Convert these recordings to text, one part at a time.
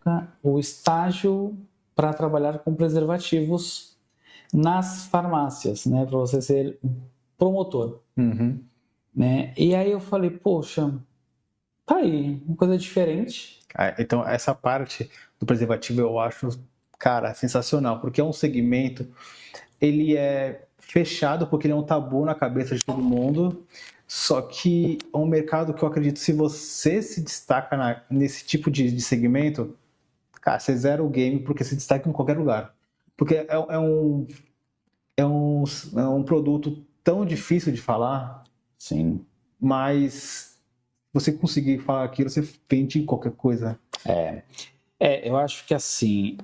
época, o estágio para trabalhar com preservativos nas farmácias, né? Para você ser promotor, né? E aí eu falei, poxa, tá aí, uma coisa diferente. Então, essa parte do preservativo eu acho, cara, sensacional, porque é um segmento, ele é fechado porque ele é um tabu na cabeça de todo mundo, só que é um mercado que eu acredito, se você se destaca nesse tipo de segmento, cara, você zera o game porque se destaca em qualquer lugar. Porque é um produto tão difícil de falar, Sim. mas você conseguir falar aquilo, você vende qualquer coisa. Eu acho que assim,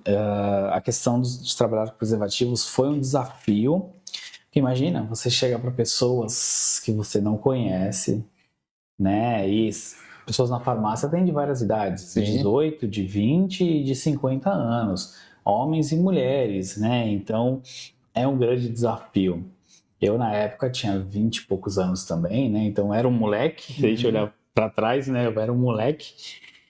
a questão de trabalhar com preservativos foi um desafio. Imagina, você chega para pessoas que você não conhece, né? E pessoas na farmácia têm de várias idades, de 18, de 20 e de 50 anos, homens e mulheres, né? Então, é um grande desafio. Eu, na época, tinha 20 e poucos anos também, né? Então, era um moleque, se a gente olhar para trás, né? Eu era um moleque.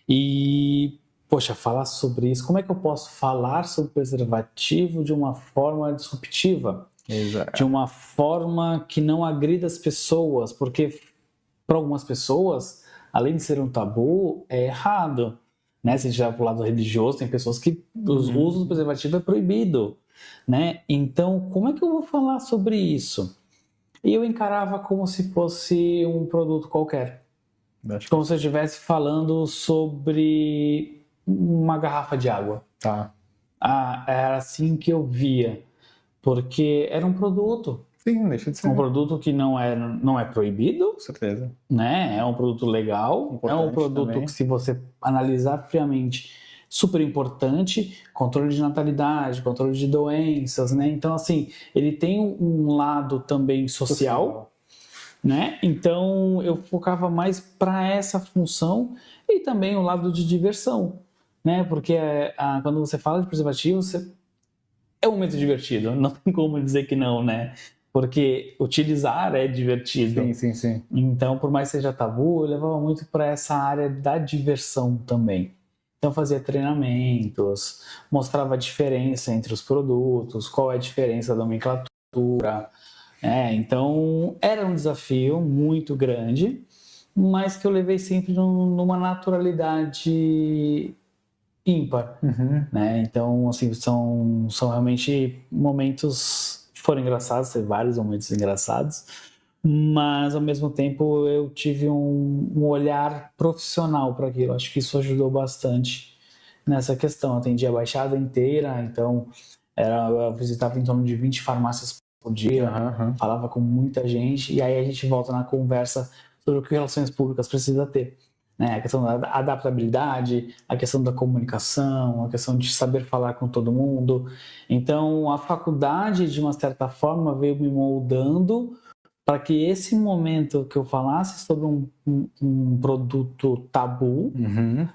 E, poxa, falar sobre isso, como é que eu posso falar sobre preservativo de uma forma disruptiva? Exato. De uma forma que não agrida as pessoas, porque para algumas pessoas, além de ser um tabu, é errado. Né? Se a gente vai para o lado religioso, tem pessoas que o uso do preservativo é proibido. Né? Então, como é que eu vou falar sobre isso? E eu encarava como se fosse um produto qualquer. Como se eu estivesse falando sobre uma garrafa de água. Tá. Era assim que eu via. Porque era um produto. Sim, deixa de ser. Um produto que não é proibido. Com certeza. Né? É um produto legal. Importante é um produto também. Que, se você analisar friamente, super importante. Controle de natalidade, controle de doenças, né? Então, assim, ele tem um lado também social. Né? Então, eu focava mais para essa função e também o lado de diversão. Né? Porque quando você fala de preservativo, é um momento divertido, não tem como dizer que não, né? Porque utilizar é divertido. Sim. Então, por mais que seja tabu, eu levava muito para essa área da diversão também. Então, fazia treinamentos, mostrava a diferença entre os produtos, qual é a diferença da nomenclatura. Então, era um desafio muito grande, mas que eu levei sempre numa naturalidade ímpar, né? Então, assim, são realmente momentos que foram engraçados, teve vários momentos engraçados, mas ao mesmo tempo eu tive um olhar profissional para aquilo. Acho que isso ajudou bastante nessa questão. Eu atendi a Baixada inteira, então eu visitava em torno de 20 farmácias por dia, falava com muita gente, e aí a gente volta na conversa sobre o que relações públicas precisa ter. Né? A questão da adaptabilidade, a questão da comunicação, a questão de saber falar com todo mundo. Então, a faculdade, de uma certa forma, veio me moldando para que esse momento que eu falasse sobre um produto tabu,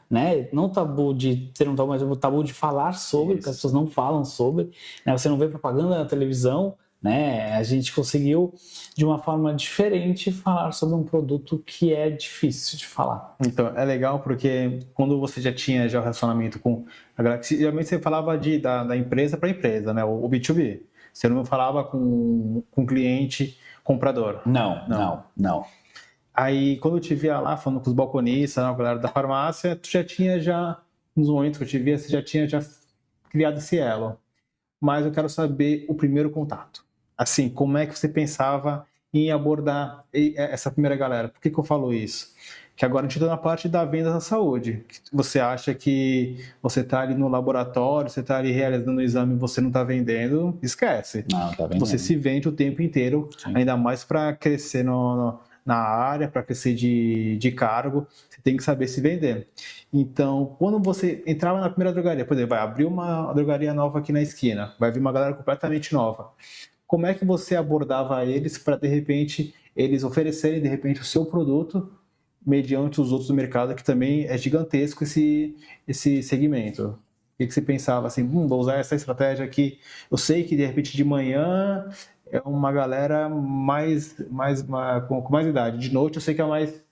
né? Não tabu de ter um tabu, mas um tabu de falar sobre, porque as pessoas não falam sobre. Né? Você não vê propaganda na televisão, né? A gente conseguiu, de uma forma diferente, falar sobre um produto que é difícil de falar. Então, é legal porque quando você já tinha o relacionamento com a galera, geralmente você falava da empresa para empresa, né? O B2B. Você não falava com cliente comprador. Não. Aí, quando eu te via lá falando com os balconistas, né, a galera da farmácia, tu já tinha nos momentos que eu te via, você já tinha criado esse elo. Mas eu quero saber o primeiro contato. Assim, como é que você pensava em abordar essa primeira galera? Por que eu falo isso? Que agora a gente está na parte da venda da saúde. Você acha que você está ali no laboratório, você está ali realizando o exame e você não está vendendo, esquece. Não, tá vendendo. Você se vende o tempo inteiro, sim, ainda mais para crescer na área, para crescer de cargo, você tem que saber se vender. Então, quando você entrava na primeira drogaria, por exemplo, vai abrir uma drogaria nova aqui na esquina, vai vir uma galera completamente nova. Como é que você abordava eles para, de repente, eles oferecerem, de repente, o seu produto mediante os outros do mercado, que também é gigantesco esse segmento? O que você pensava assim, vou usar essa estratégia aqui, eu sei que, de repente, de manhã é uma galera com mais idade, de noite eu sei que é mais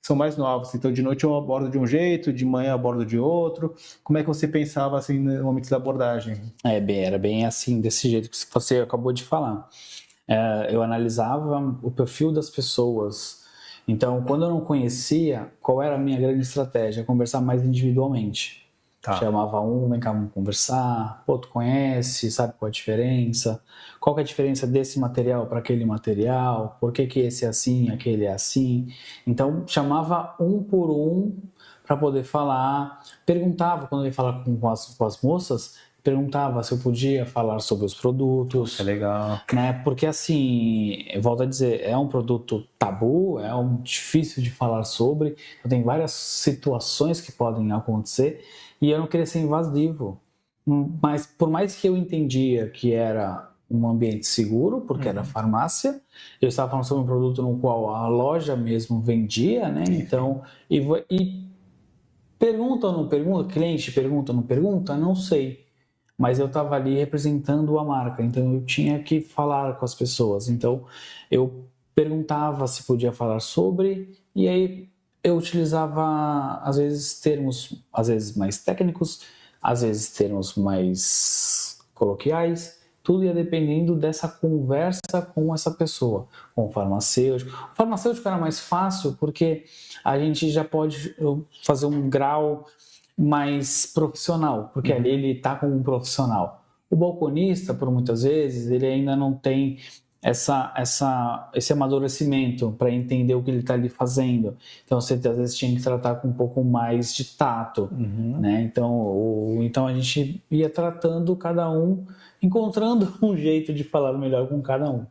são mais novos. Então, de noite eu abordo de um jeito, de manhã eu abordo de outro. Como é que você pensava assim no momento da abordagem? Era bem assim, desse jeito que você acabou de falar. Eu analisava o perfil das pessoas. Então, quando eu não conhecia, qual era a minha grande estratégia? Conversar mais individualmente. Tá. Chamava um, vem cá, vamos conversar. Pô, tu conhece, sabe qual a diferença? Qual que é a diferença desse material para aquele material? Por que esse é assim, aquele é assim? Então, chamava um por um para poder falar. Perguntava, quando eu ia falar com as moças, perguntava se eu podia falar sobre os produtos. É legal. Né? Porque assim, eu volto a dizer, é um produto tabu, difícil de falar sobre, tem várias situações que podem acontecer e eu não queria ser invasivo. Mas por mais que eu entendia que era um ambiente seguro, porque era farmácia, eu estava falando sobre um produto no qual a loja mesmo vendia, né? Então, e pergunta ou não pergunta, cliente pergunta ou não pergunta, não sei. Mas eu estava ali representando a marca, então eu tinha que falar com as pessoas. Então eu perguntava se podia falar sobre, e aí eu utilizava às vezes termos, às vezes mais técnicos, às vezes termos mais coloquiais. Tudo ia dependendo dessa conversa com essa pessoa, com o farmacêutico. O farmacêutico era mais fácil porque a gente já pode fazer um grau mais profissional, porque ali ele está como um profissional. O balconista, por muitas vezes, ele ainda não tem esse amadurecimento para entender o que ele está ali fazendo. Então, você às vezes tinha que tratar com um pouco mais de tato, né? Então, a gente ia tratando cada um, encontrando um jeito de falar melhor com cada um.